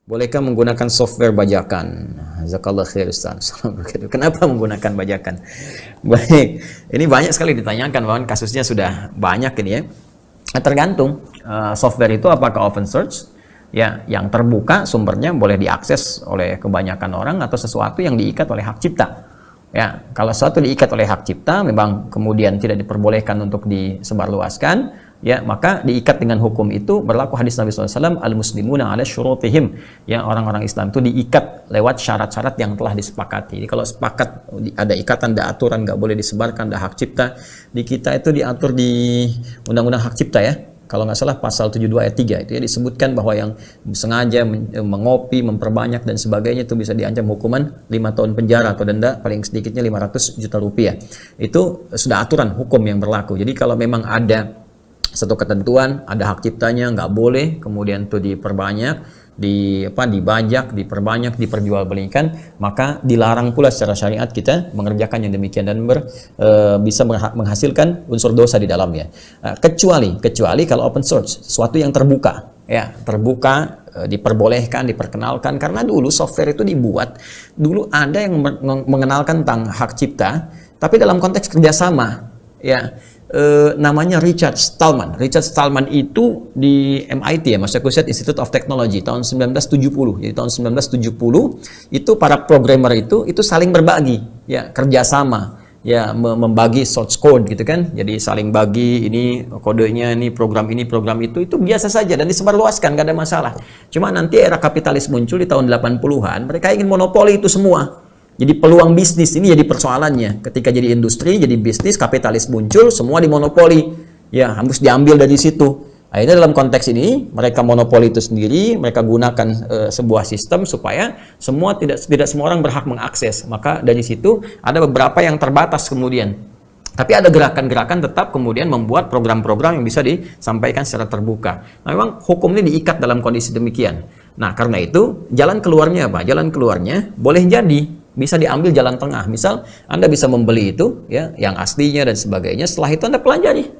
Bolehkah menggunakan software bajakan? Jazakallah khair Ustaz. Kenapa menggunakan bajakan? Baik, ini banyak sekali ditanyakan, bahwa kasusnya sudah banyak ini ya. Tergantung software itu apakah open source, ya, yang terbuka sumbernya boleh diakses oleh kebanyakan orang, atau sesuatu yang diikat oleh hak cipta. Ya, kalau sesuatu diikat oleh hak cipta, memang kemudian tidak diperbolehkan untuk disebarluaskan, ya, maka diikat dengan hukum itu. Berlaku hadis Nabi SAW, al-muslimuna ala syurutihim, ya, orang-orang Islam itu diikat lewat syarat-syarat yang telah disepakati. Jadi kalau sepakat ada ikatan, ada aturan, nggak boleh disebarkan, ada hak cipta. Di kita itu diatur di Undang-Undang Hak Cipta, ya, kalau nggak salah pasal 72 ayat 3 itu ya, disebutkan bahwa yang sengaja mengopi, memperbanyak dan sebagainya itu bisa diancam hukuman 5 tahun penjara atau denda paling sedikitnya 500 juta rupiah. Itu sudah aturan hukum yang berlaku. Jadi kalau memang ada satu ketentuan, ada hak ciptanya, nggak boleh kemudian itu diperbanyak, dibajak, diperbanyak, diperjualbelikan, maka dilarang pula secara syariat kita mengerjakan yang demikian, dan bisa menghasilkan unsur dosa di dalamnya. Kecuali kalau open source, sesuatu yang terbuka, ya, terbuka, diperbolehkan, diperkenalkan. Karena dulu software itu dibuat, dulu ada yang mengenalkan tentang hak cipta, tapi dalam konteks kerjasama, ya. Namanya Richard Stallman. Richard Stallman itu di MIT, ya, Massachusetts Institute of Technology, tahun 1970. Jadi tahun 1970 itu para programmer itu saling berbagi, ya, kerjasama, ya, membagi source code gitu kan. Jadi saling bagi, ini kodenya, ini program itu biasa saja dan disebarluaskan, gak ada masalah. Cuma nanti era kapitalis muncul di tahun 80-an, mereka ingin monopoli itu semua. Jadi peluang bisnis ini jadi persoalannya. Ketika jadi industri, jadi bisnis, kapitalis muncul, semua dimonopoli. Ya, harus diambil dari situ. Akhirnya dalam konteks ini, mereka monopoli itu sendiri, mereka gunakan sebuah sistem supaya tidak semua orang berhak mengakses. Maka dari situ ada beberapa yang terbatas kemudian. Tapi ada gerakan-gerakan tetap kemudian membuat program-program yang bisa disampaikan secara terbuka. Nah, memang hukum ini diikat dalam kondisi demikian. Nah, karena itu jalan keluarnya apa? Jalan keluarnya boleh jadi bisa diambil jalan tengah. Misal Anda bisa membeli itu, ya, yang aslinya dan sebagainya. Setelah itu Anda pelajari.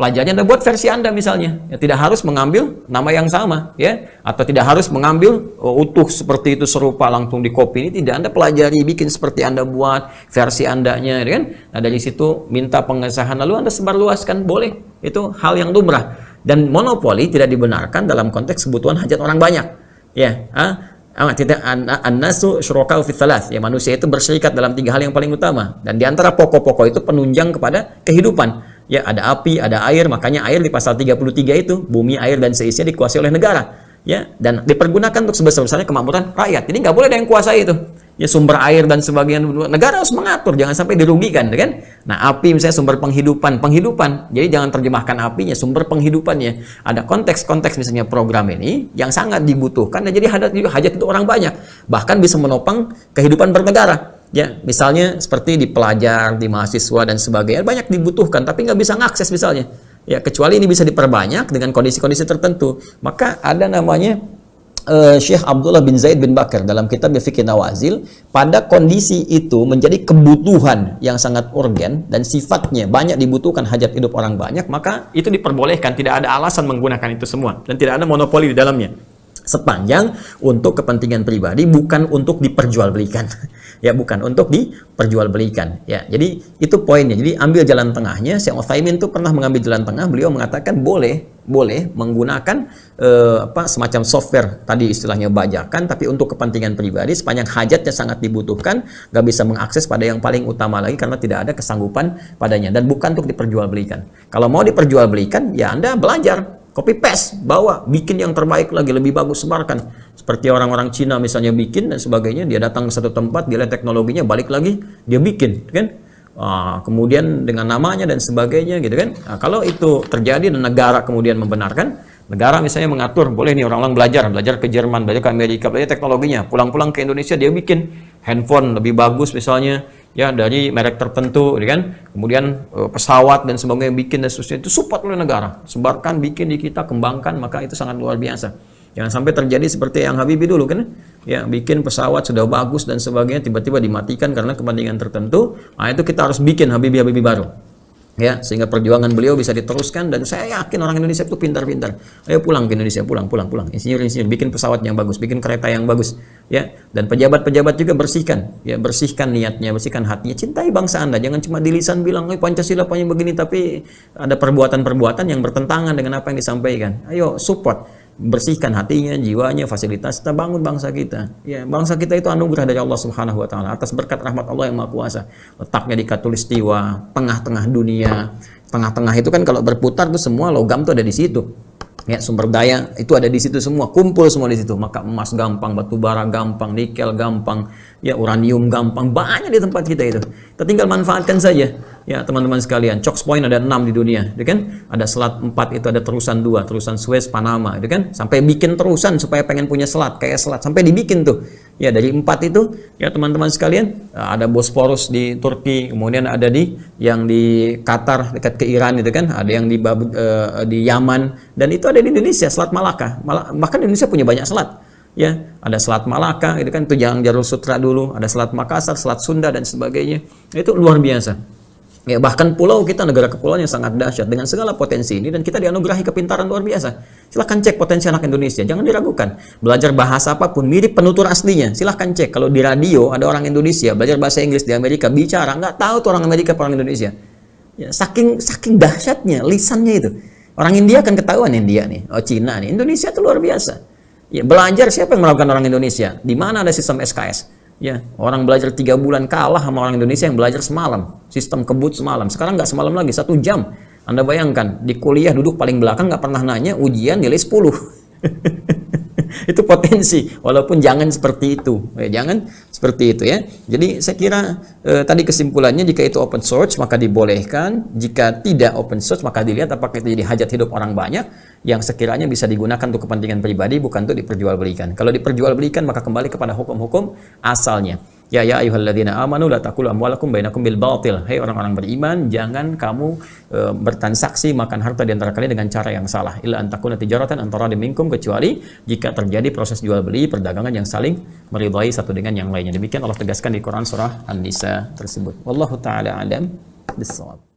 Anda buat versi Anda misalnya. Ya, tidak harus mengambil nama yang sama, ya, atau tidak harus mengambil utuh seperti itu serupa langsung di copy. Ini tidak, Anda pelajari, bikin seperti Anda buat versi Andanya, ya kan? Nah, dari situ minta pengesahan lalu Anda sebarluaskan, boleh. Itu hal yang lumrah. Dan monopoli tidak dibenarkan dalam konteks kebutuhan hajat orang banyak. Ya, tidak, an-nasu syuraka'u fi thalath, ya, manusia itu berserikat dalam 3 hal yang paling utama, dan diantara pokok-pokok itu penunjang kepada kehidupan, ya, ada api, ada air. Makanya air di pasal 33 itu, bumi, air dan seisinya dikuasai oleh negara, ya, dan dipergunakan untuk sebesar-besarnya kemakmuran rakyat. Jadi nggak boleh ada yang kuasai itu, ya, sumber air dan sebagainya. Negara harus mengatur, jangan sampai dirugikan, kan? Nah, api misalnya sumber penghidupan, jadi jangan terjemahkan apinya, sumber penghidupannya. Ada konteks-konteks misalnya program ini yang sangat dibutuhkan, dan jadi hajat itu orang banyak, bahkan bisa menopang kehidupan bernegara. Ya, misalnya seperti di pelajar, di mahasiswa dan sebagainya, banyak dibutuhkan, tapi nggak bisa ngakses misalnya. Ya, kecuali ini bisa diperbanyak dengan kondisi-kondisi tertentu. Maka ada namanya Syekh Abdullah bin Zaid bin Bakar dalam kitab Fiqh Nawazil, pada kondisi itu menjadi kebutuhan yang sangat urgen dan sifatnya banyak dibutuhkan hajat hidup orang banyak, maka itu diperbolehkan, tidak ada alasan menggunakan itu semua dan tidak ada monopoli di dalamnya. Sepanjang untuk kepentingan pribadi, bukan untuk diperjualbelikan. Ya, bukan untuk diperjualbelikan. Ya, jadi itu poinnya. Jadi ambil jalan tengahnya. Syekh Utsaimin itu pernah mengambil jalan tengah. Beliau mengatakan boleh menggunakan semacam software tadi istilahnya bajakan, tapi untuk kepentingan pribadi sepanjang hajatnya sangat dibutuhkan, nggak bisa mengakses pada yang paling utama lagi karena tidak ada kesanggupan padanya, dan bukan untuk diperjualbelikan. Kalau mau diperjualbelikan, ya Anda belajar, copy paste, bawa, bikin yang terbaik lagi, lebih bagus, sebarkan. Seperti orang-orang Cina misalnya bikin dan sebagainya, dia datang ke satu tempat, dia lihat teknologinya, balik lagi, dia bikin, kan? Kemudian dengan namanya dan sebagainya, gitu kan? Nah, kalau itu terjadi dan negara kemudian membenarkan, negara misalnya mengatur, boleh nih orang-orang belajar ke Jerman, belajar ke Amerika, belajar teknologinya, pulang-pulang ke Indonesia dia bikin handphone lebih bagus misalnya, ya, dari merek tertentu, kan? Kemudian pesawat dan sebagainya bikin dan seterusnya, itu support oleh negara, sebarkan, bikin di kita, kembangkan, maka itu sangat luar biasa. Jangan sampai terjadi seperti yang Habibie dulu, kan? Ya, bikin pesawat sudah bagus dan sebagainya, tiba-tiba dimatikan karena kepentingan tertentu. Nah, itu kita harus bikin Habibie baru. ya, sehingga perjuangan beliau bisa diteruskan. Dan saya yakin orang Indonesia itu pintar-pintar. Ayo pulang ke Indonesia, pulang, insinyur bikin pesawat yang bagus, bikin kereta yang bagus, ya. Dan pejabat-pejabat juga bersihkan, ya, bersihkan niatnya, bersihkan hatinya, cintai bangsa Anda. Jangan cuma di lisan bilang Pancasila punya begini, tapi ada perbuatan-perbuatan yang bertentangan dengan apa yang disampaikan. Ayo support, bersihkan hatinya, jiwanya, fasilitas, kita bangun bangsa kita. Ya, bangsa kita itu anugerah dari Allah Subhanahu wa taala atas berkat rahmat Allah yang Maha Kuasa. Letaknya di Khatulistiwa, tengah-tengah dunia. Tengah-tengah itu kan kalau berputar tuh semua logam tuh ada di situ. Ya, sumber daya itu ada di situ semua, kumpul semua di situ. Maka emas gampang, batu bara gampang, nikel gampang, ya uranium gampang, banyak di tempat kita itu. Kita tinggal manfaatkan saja. Ya, teman-teman sekalian, Choke Point ada 6 di dunia, itu kan? Ada selat 4 itu ada terusan 2, terusan Suez, Panama, itu kan? Sampai bikin terusan supaya pengen punya selat, kayak selat sampai dibikin tuh. Ya, dari 4 itu, ya teman-teman sekalian, ada Bosporus di Turki, kemudian ada yang di Qatar dekat ke Iran itu kan, ada yang di Yaman, dan itu ada di Indonesia, Selat Malaka. Bahkan Indonesia punya banyak selat. Ya, ada Selat Malaka, itu kan, itu Jalur Sutra dulu, ada Selat Makassar, Selat Sunda dan sebagainya. Itu luar biasa. Ya, bahkan pulau kita, negara kepulauan yang sangat dahsyat dengan segala potensi ini, dan kita dianugerahi kepintaran luar biasa. Silahkan cek potensi anak Indonesia, jangan diragukan. Belajar bahasa apapun mirip penutur aslinya, silahkan cek. Kalau di radio ada orang Indonesia belajar bahasa Inggris di Amerika, bicara nggak tahu tuh orang Amerika apa orang Indonesia. Ya, saking dahsyatnya lisannya itu. Orang India kan ketahuan, India nih, oh Cina nih, Indonesia itu luar biasa. Ya, belajar siapa yang melakukan orang Indonesia? Di mana ada sistem SKS? Ya, orang belajar 3 bulan kalah sama orang Indonesia yang belajar semalam. Sistem kebut semalam. Sekarang nggak semalam lagi, 1 jam. Anda bayangkan, di kuliah duduk paling belakang, nggak pernah nanya, ujian nilai 10. Itu potensi, walaupun jangan seperti itu. Ya, jangan seperti itu ya. Jadi saya kira tadi kesimpulannya, jika itu open source maka dibolehkan, jika tidak open source maka dilihat apakah itu jadi hajat hidup orang banyak yang sekiranya bisa digunakan untuk kepentingan pribadi, bukan untuk diperjualbelikan. Kalau diperjualbelikan maka kembali kepada hukum-hukum asalnya. Ya ayyuhalladzina amanu la taqulu amwalakum bainakum bil batil. Hai orang-orang beriman, jangan kamu bertransaksi makan harta di antara kalian dengan cara yang salah. Illa an takuna tijaratan antara minkum, kecuali jika terjadi proses jual beli, perdagangan yang saling meridai satu dengan yang lainnya. Demikian Allah tegaskan di Quran surah An-Nisa tersebut. Wallahu taala alam bissawab.